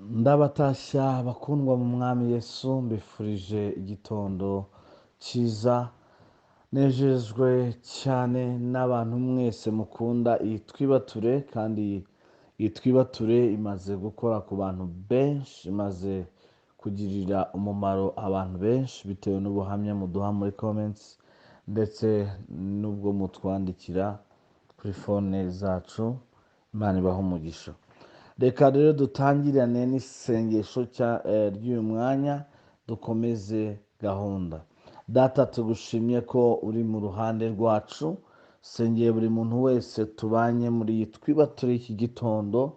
Ndabatashya bakundwa mu mwami Yesu, mbifurije igitondo cyiza. Nejejwe cyane n'abantu mwese mukunda iyi twibature, kandi iyi twibature imaze gukora ku bantu benshi, imaze kugirira umumaro abantu benshi bitewe n'ubuhamya muduha muri comments ndetse n'ubwo mutwandikira kuri phone zacu. Imana ibahe umugisha. Reka rero dutangirane n'isengesho ry'uyu mwanya, dukomeze gahunda. Data, tugushimye ko uri mu ruhande rwacu, sengeye buri muntu wese tubanye muri iyi twibature iki gitondo,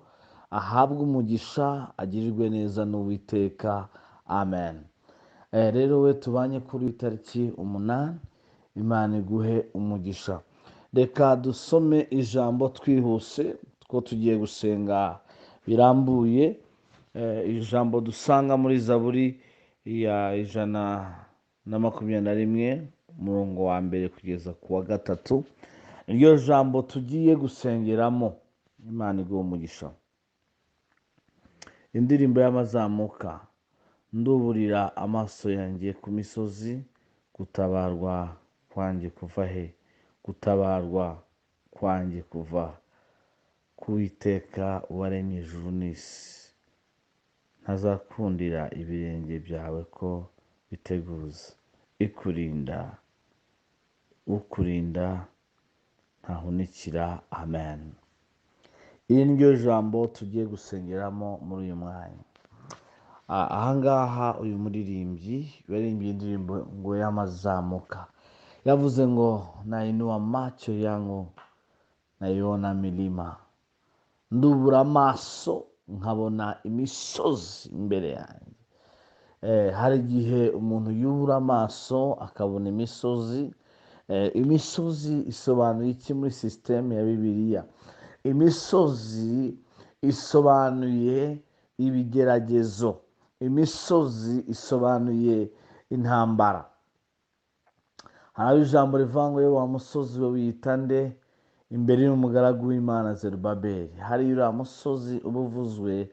ahabwe umugisha, agirirwe neza n'Uwiteka, amen. Rero we tubanye kuri tariki 8, Imana iguhe umugisha. Reka dusome ijambo twihuse, two tugiye gusenga birambuye. Ijambo dusanga muri Zaburi ya 121 umurongo wa mbere kugeza ku wa 3, iryo jambo tugiye gusengeramo. Imana iguhe umugisha. Indirimbo y'amazamuka. Nduburira amaso yanjye ku misozi, gutabarwa kwanjye kuva he? Gutabarwa kwanjye kuva ku Uwiteka waremye ijuru n'isi. Ntazakundira ibirenge byawe ko biteguza. Ukurinda ntahunikira, amen. Iri niryo jambo tugiye gusengeramo muri uyu mwanya. Ahangaha uyu muririmbyi yaririmbye indirimbo ngo y'amazamuka, yavuze ngo nainua macho yangu naiona milima, ndubura amaso nkabona imisozi imbere yanjye. Hari igihe umuntu yubura amaso akabona imisozi. Imisozi isobanuye iki muri sisiteme ya Bibiliya? Imisozi isobanuye ibigeragezo. Imisozi isobanuye intambara. Hari ijambo rivuga ngo wa musozi we wiyita nde? Imbere y'umugaragu w'Imana Zerubabeli. Hari uriya musozi uba uvuzwe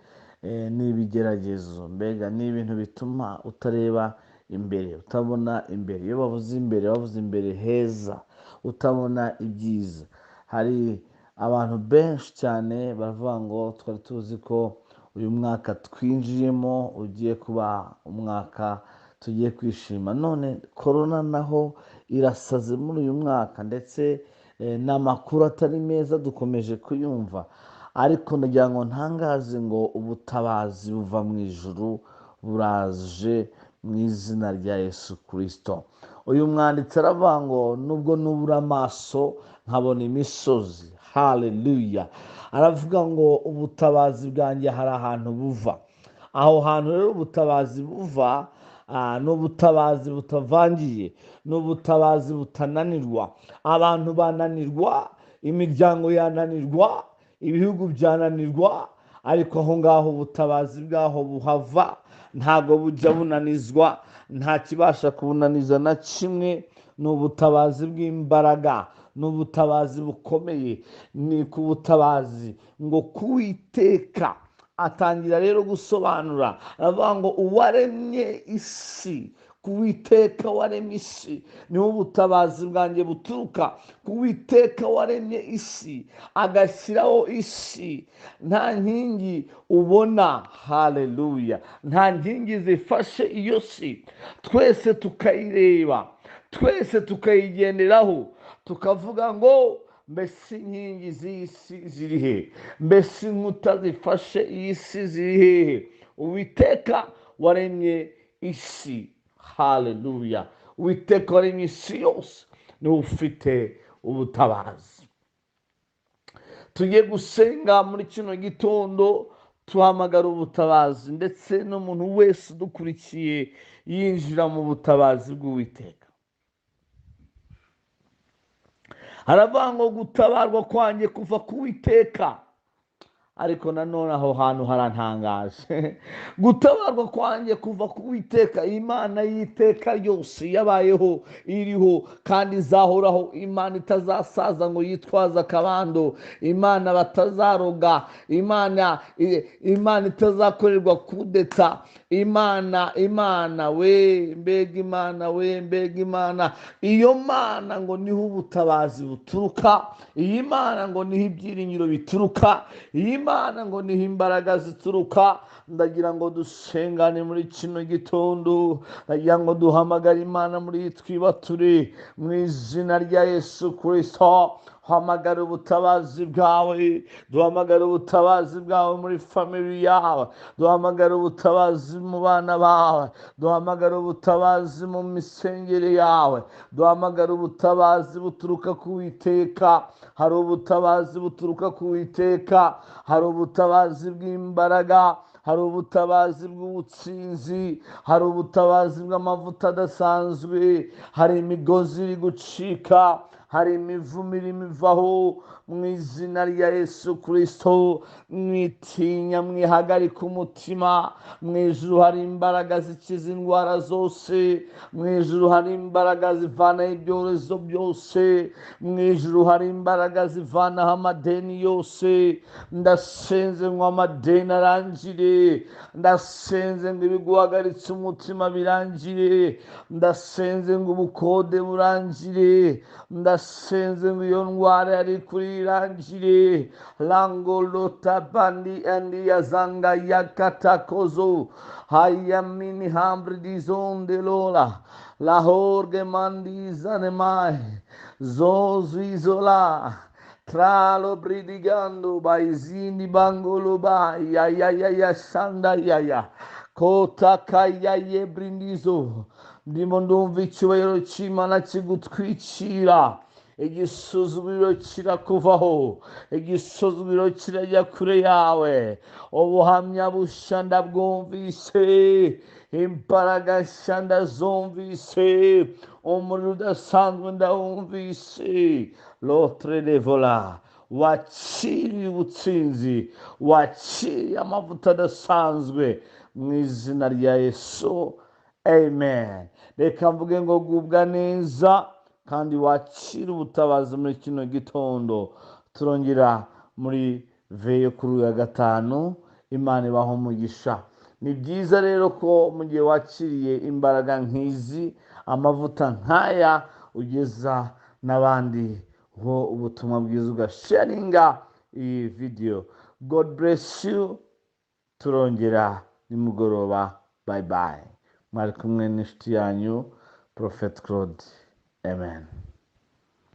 n'ibigeragezo. Mbega ni ibintu bituma utareba imbere, utabona imbere. Iyo bavuze imbere, bavuze imbere heza, utabona ibyiza. Hari abantu benshi cyane bavuga ngo twari tuzi ko uyu mwaka twinjiyemo ugiye kuba umwaka tugiye kwishima, none korona naho irasaze muri uyu mwaka, ndetse n'amakuru atari meza dukomeje kuyumva. Ariko ndagira ngo ntangaze ngo ubutabazi buva mu ijuru buraje mu izina rya Yesu Kristo. Uyu mwanditsi aravuga ngo nubwo nubura amaso nkabona imisozi. Haleluya. Aravuga ngo ubutabazi bwanjye hari ahantu buva. Aho hantu rero ubutabazi buva ni ubutabazi butavangiye, ni ubutabazi butananirwa. Abantu bananirwa, imiryango yananirwa, ibihugu byananirwa, ariko aho ngaho ubutabazi bwaho buhava, ntabwo bujya bunanizwa, nta kibasha kubunaniza na kimwe. Ni ubutabazi bw'imbaraga, ni ubutabazi bukomeye. Ni ku butabazi ngo kuwiteka. Atangira rero gusobanura, aravuga ngo uwaremye isi, kuwiteka waremye isi niho ubutabazi bwanjye buturuka. Kuwiteka waremye isi agashyiraho isi, nta nkingi ubona. Haleluya. Nta nkingi zifashe iyo si, twese tukayireba, twese tukayigenderaho, tukavuga ngo mbese inkingi z'isi ziri he? Mbese inkuta zifashe iyi si ziri hehe? Uwiteka waremye isi. Haleluya. Uwiteka waremye isi yose niwe ufite ubutabazi. Tugiye gusenga muri kino gitondo, tuhamagara ubutabazi, ndetse n'umuntu wese udukurikiye yinjira mu butabazi bw'Uwiteka. Aravuga ngo gutabarwa kwanjye kuva ku Uwiteka. ariko nanone aho hantu harantangaje gutabarwa kwanjye kuva ku Uwiteka, Imana y'iteka ryose yabayeho, iriho kandi izahoraho, Imana itazasaza ngo yitwaze akabando, Imana batazaroga, Imana itazakorerwa kudeta, Imana we, mbega Imana we, mbega Imana. Iyo Mana ngo niho ubutabazi buturuka, iyi Mana ngo niho ibyiringiro bituruka, iyi Mana ngo niho imbaraga zituruka. Ndagira ngo dusengane muri kino gitondo, ndagira ngo duhamagare Imana muri twibature mu izina rya Yesu Kristo. Hamagara ubutabazi bwawe, duhamagara ubutabazi bwawe muri family yawe, duhamagara ubutabazi mu bana bawe, duhamagara ubutabazi mu misengere yawe, duhamagara ubutabazi buturuka ku Uwiteka. Hari ubutabazi buturuka ku Uwiteka, hari ubutabazi bw'imbaraga, hari ubutabazi bw'ubutsinzi, hari ubutabazi bw'amavuta adasanzwe, hari imigozi iri gucika, hari imivumo irimo ivaho mu izina rya Yesu Kristo. Mwitinya, mwihagarika umutima. Mu ijuru hari imbaraga zikiza indwara zose, mu ijuru hari imbaraga zivanaho ibyorezo byose, mu ijuru hari imbaraga zivanaho amadeni yose. Ndasenze ngo amadeni arangire, ndasenze ngo ibiguhagaritse umutima birangire, ndasenze ngo ubukode burangire, ndasenze ngo iyo ndwara yari kuri irangire. Lango lota bandi andi yazanga yakatakozo hayamini hambri dizonde lola la horge mandi zanemai zozu izola tralo bridigando baizini bangolo ba ya shanda ya kota kaya ye brindizo. Ndimo ndumva icyubahiro cy'Imana kigutwikira, igisuzumiro kirakuvaho, igisuzumiro kirajya kure yawe. Ubuhamya bushya ndabwumvise, imbaraga nshya ndazumvise, umuriro udasanzwe ndawumvise. Lotre de vola, wakiriye ubutsinzi, wakiriye amavuta adasanzwe mu izina rya Yesu. Amen. Reka mvuge ngo gubwa neza kandi wakira ubutabazi muri kino gitondo. Turongera muri veyo kuri uyu wa gatanu. Imana ibaho umugisha. Ni byiza rero ko mu gihe wakiriye imbaraga nk'izi, amavuta nk'aya, ugeza n'abandi ho ubutumwa bwiza, ugasharinga iyi video. God bless you. Turongera nimugoroba. Bye bye. Mwari kumwe n'inshuti yanyu Prophet Claude. Amen.